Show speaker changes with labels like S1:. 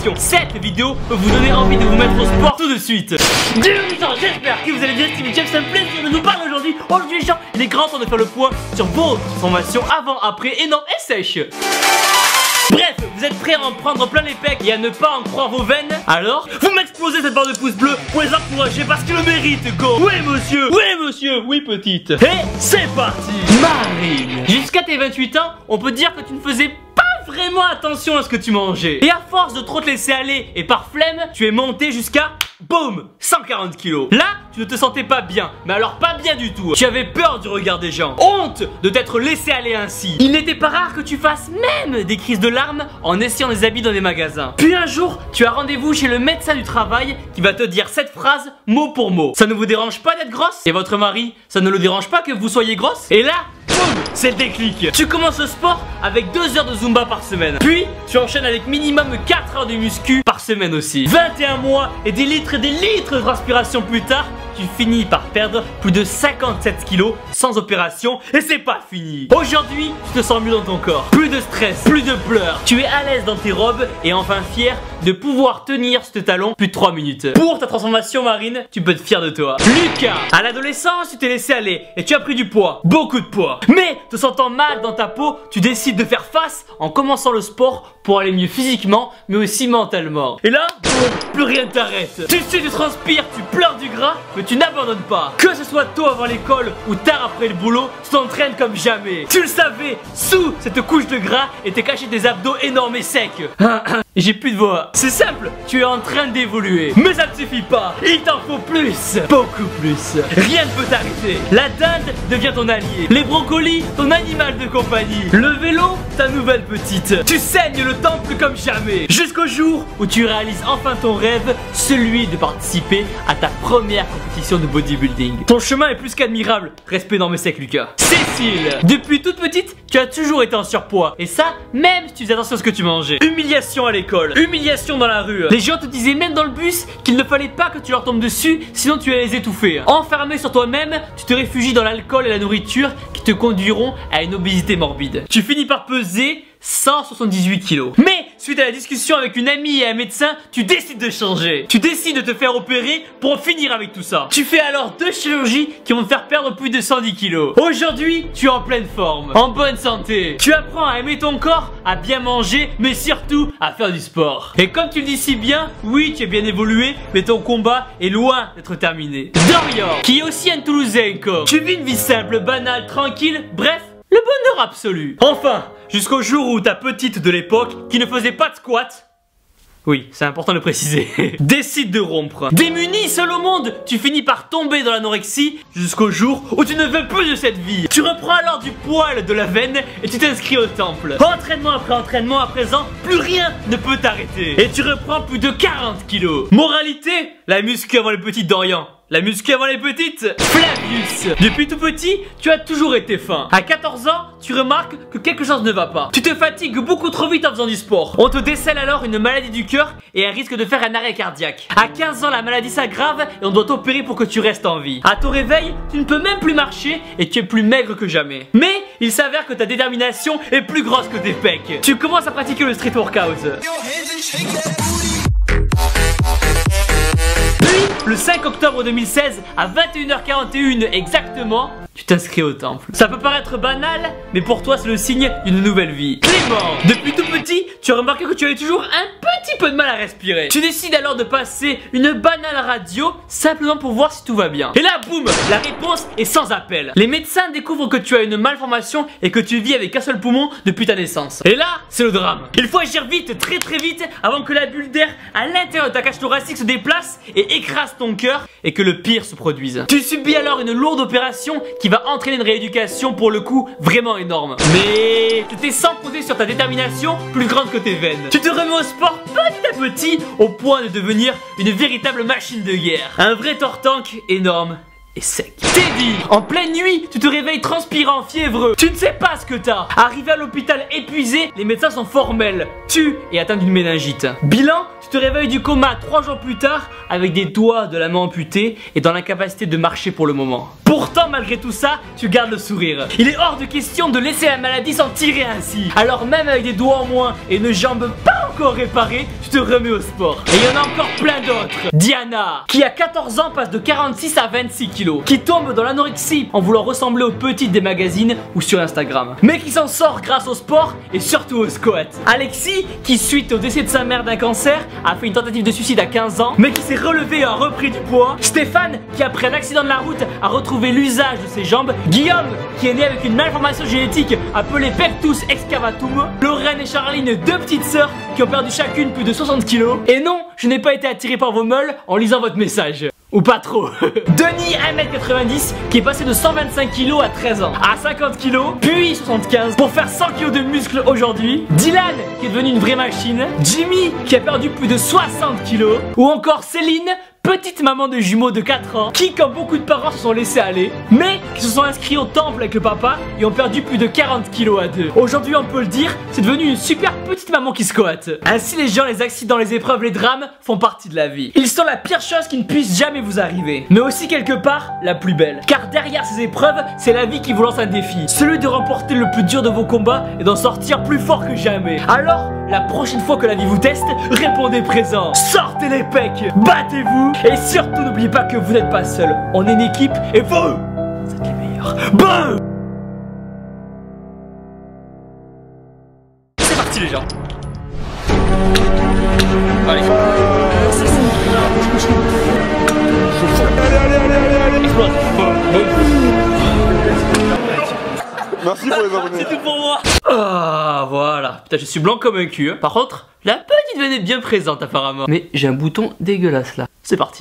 S1: transformation. Cette vidéo peut vous donner envie de vous mettre au sport tout de suite. J'espère que vous allez bien, Stevie James, c'est un plaisir de nous parler aujourd'hui. Aujourd'hui les gens, il est grand temps de faire le point sur vos transformations avant, après, énorme et sèche. Bref, vous êtes prêts à en prendre plein les pecs et à ne pas en croire vos veines? Alors, vous m'explosez cette barre de pouce bleu pour les encourager parce qu'ils le méritent, go. Oui monsieur, oui petite. Et c'est parti. Marine, jusqu'à tes 28 ans, on peut dire que tu ne faisais pas vraiment attention à ce que tu mangeais. Et à force de trop te laisser aller et par flemme, tu es monté jusqu'à... boum, 140 kilos. Là, tu ne te sentais pas bien, mais alors pas bien du tout. Tu avais peur du regard des gens. Honte de t'être laissé aller ainsi. Il n'était pas rare que tu fasses même des crises de larmes en essayant des habits dans des magasins. Puis un jour, tu as rendez-vous chez le médecin du travail qui va te dire cette phrase mot pour mot. Ça ne vous dérange pas d'être grosse? Et votre mari, ça ne le dérange pas que vous soyez grosse? Et là, boum, c'est le déclic. Tu commences le sport avec 2 heures de Zumba par semaine. Puis, tu enchaînes avec minimum 4 heures de muscu par semaine aussi. 21 mois et des litres de transpiration plus tard, tu finis par perdre plus de 57 kilos sans opération et c'est pas fini. Aujourd'hui, tu te sens mieux dans ton corps. Plus de stress, plus de pleurs. Tu es à l'aise dans tes robes et enfin fier de pouvoir tenir ce talon plus de 3 minutes. Pour ta transformation Marine, tu peux être fier de toi. Lucas, à l'adolescence, tu t'es laissé aller et tu as pris du poids. Beaucoup de poids. Mais te sentant mal dans ta peau, tu décides de faire face en commençant le sport pour aller mieux physiquement mais aussi mentalement. Et là, plus rien ne t'arrête. Tu sais, tu transpires, tu pleures du gras, mais tu n'abandonnes pas. Que ce soit tôt avant l'école ou tard après le boulot, tu t'entraînes comme jamais. Tu le savais, sous cette couche de gras étaient cachés des abdos énormes et secs. Et j'ai plus de voix. C'est simple, tu es en train d'évoluer. Mais ça ne suffit pas, il t'en faut plus. Beaucoup plus. Rien ne peut t'arrêter. La dinde devient ton allié. Les brocolis, ton animal de compagnie. Le vélo, ta nouvelle petite. Tu saignes le temple comme jamais. Jusqu'au jour où tu réalises enfin ton rêve, celui de participer à ta première compétition de bodybuilding. Ton chemin est plus qu'admirable. Respect dans mes secs, Lucas. Cécile, depuis toute petite, tu as toujours été en surpoids. Et ça, même si tu faisais attention à ce que tu mangeais. Humiliation à l'école, humiliation dans la rue. Les gens te disaient même dans le bus qu'il ne fallait pas que tu leur tombes dessus, sinon tu allais les étouffer. Enfermé sur toi-même, tu te réfugies dans l'alcool et la nourriture qui te conduiront à une obésité morbide. Tu finis par peser 178 kilos. Mais suite à la discussion avec une amie et un médecin, tu décides de changer. Tu décides de te faire opérer pour en finir avec tout ça. Tu fais alors 2 chirurgies qui vont te faire perdre plus de 110 kilos. Aujourd'hui, tu es en pleine forme, en bonne santé. Tu apprends à aimer ton corps, à bien manger, mais surtout à faire du sport. Et comme tu le dis si bien, oui, tu es bien évolué, mais ton combat est loin d'être terminé. Dorian, qui est aussi un Toulousain comme. Tu vis une vie simple, banale, tranquille, bref, le bonheur absolu. Enfin, jusqu'au jour où ta petite de l'époque, qui ne faisait pas de squat, oui, c'est important de le préciser, décide de rompre. Démuni seul au monde, tu finis par tomber dans l'anorexie jusqu'au jour où tu ne veux plus de cette vie. Tu reprends alors du poil de la veine et tu t'inscris au temple. Entraînement après entraînement à présent, plus rien ne peut t'arrêter. Et tu reprends plus de 40 kilos. Moralité, la muscu avant les petites Dorian. La muscu avant les petites, Flavius. Depuis tout petit, tu as toujours été fin. À 14 ans, tu remarques que quelque chose ne va pas. Tu te fatigues beaucoup trop vite en faisant du sport. On te décèle alors une maladie du cœur et un risque de faire un arrêt cardiaque. À 15 ans, la maladie s'aggrave et on doit t'opérer pour que tu restes en vie. À ton réveil, tu ne peux même plus marcher et tu es plus maigre que jamais. Mais il s'avère que ta détermination est plus grosse que tes pecs. Tu commences à pratiquer le street workout. Le 5 octobre 2016, à 21h41 exactement, tu t'inscris au temple. Ça peut paraître banal, mais pour toi c'est le signe d'une nouvelle vie. Clément, depuis tout petit, tu as remarqué que tu avais toujours un petit peu de mal à respirer. Tu décides alors de passer une banale radio, simplement pour voir si tout va bien. Et là, boum, la réponse est sans appel. Les médecins découvrent que tu as une malformation et que tu vis avec un seul poumon depuis ta naissance. Et là, c'est le drame. Il faut agir vite, très très vite, avant que la bulle d'air à l'intérieur de ta cage thoracique se déplace et écrase ton cœur et que le pire se produise. Tu subis alors une lourde opération qui va entraîner une rééducation pour le coup vraiment énorme. Mais tu t'es sans poser sur ta détermination plus grande que tes veines. Tu te remets au sport petit à petit au point de devenir une véritable machine de guerre. Un vrai tortank énorme et sec. Teddy, en pleine nuit, tu te réveilles transpirant, fiévreux. Tu ne sais pas ce que t'as. Arrivé à l'hôpital épuisé, les médecins sont formels. Tu es atteint d'une méningite. Bilan, tu te réveilles du coma 3 jours plus tard avec des doigts de la main amputés et dans l'incapacité de marcher pour le moment. Pourtant, malgré tout ça, tu gardes le sourire. Il est hors de question de laisser la maladie s'en tirer ainsi. Alors même avec des doigts en moins et une jambe pas encore réparée, tu te remets au sport. Et il y en a encore plein d'autres. Diana, qui à 14 ans passe de 46 à 26 kilos, qui tombe dans l'anorexie en voulant ressembler aux petites des magazines ou sur Instagram, mais qui s'en sort grâce au sport et surtout au squat. Alexis, qui suite au décès de sa mère d'un cancer, a fait une tentative de suicide à 15 ans, mais qui s'est relevé et a repris du poids. Stéphane, qui après un accident de la route a retrouvé l'usage de ses jambes. Guillaume, qui est né avec une malformation génétique appelée Pectus excavatum. Lorraine et Charline, deux petites sœurs qui ont perdu chacune plus de 60 kilos. Et non, je n'ai pas été attiré par vos meules en lisant votre message. Ou pas trop. Denis, 1m90, qui est passé de 125 kg à 13 ans, à 50 kg, puis 75, pour faire 100 kg de muscles aujourd'hui. Dylan, qui est devenu une vraie machine. Jimmy, qui a perdu plus de 60 kg. Ou encore Céline, petite maman de jumeaux de 4 ans, qui, comme beaucoup de parents, se sont laissés aller, mais qui se sont inscrits au temple avec le papa et ont perdu plus de 40 kilos à deux. Aujourd'hui, on peut le dire, c'est devenu une super petite maman qui squatte. Ainsi, les gens, les accidents, les épreuves, les drames font partie de la vie. Ils sont la pire chose qui ne puisse jamais vous arriver, mais aussi quelque part la plus belle. Car derrière ces épreuves, c'est la vie qui vous lance un défi, celui de remporter le plus dur de vos combats et d'en sortir plus fort que jamais. Alors, la prochaine fois que la vie vous teste, répondez présent. Sortez les pecs, battez-vous et surtout n'oubliez pas que vous n'êtes pas seul. On est une équipe et vous êtes les meilleurs. Bam! C'est parti les gens. Allez. Explose.
S2: Merci pour les abonnés.
S1: C'est tout pour moi. Ah voilà. Putain, je suis blanc comme un cul. Par contre, la petite veine est bien présente apparemment. Mais j'ai un bouton dégueulasse là. C'est parti.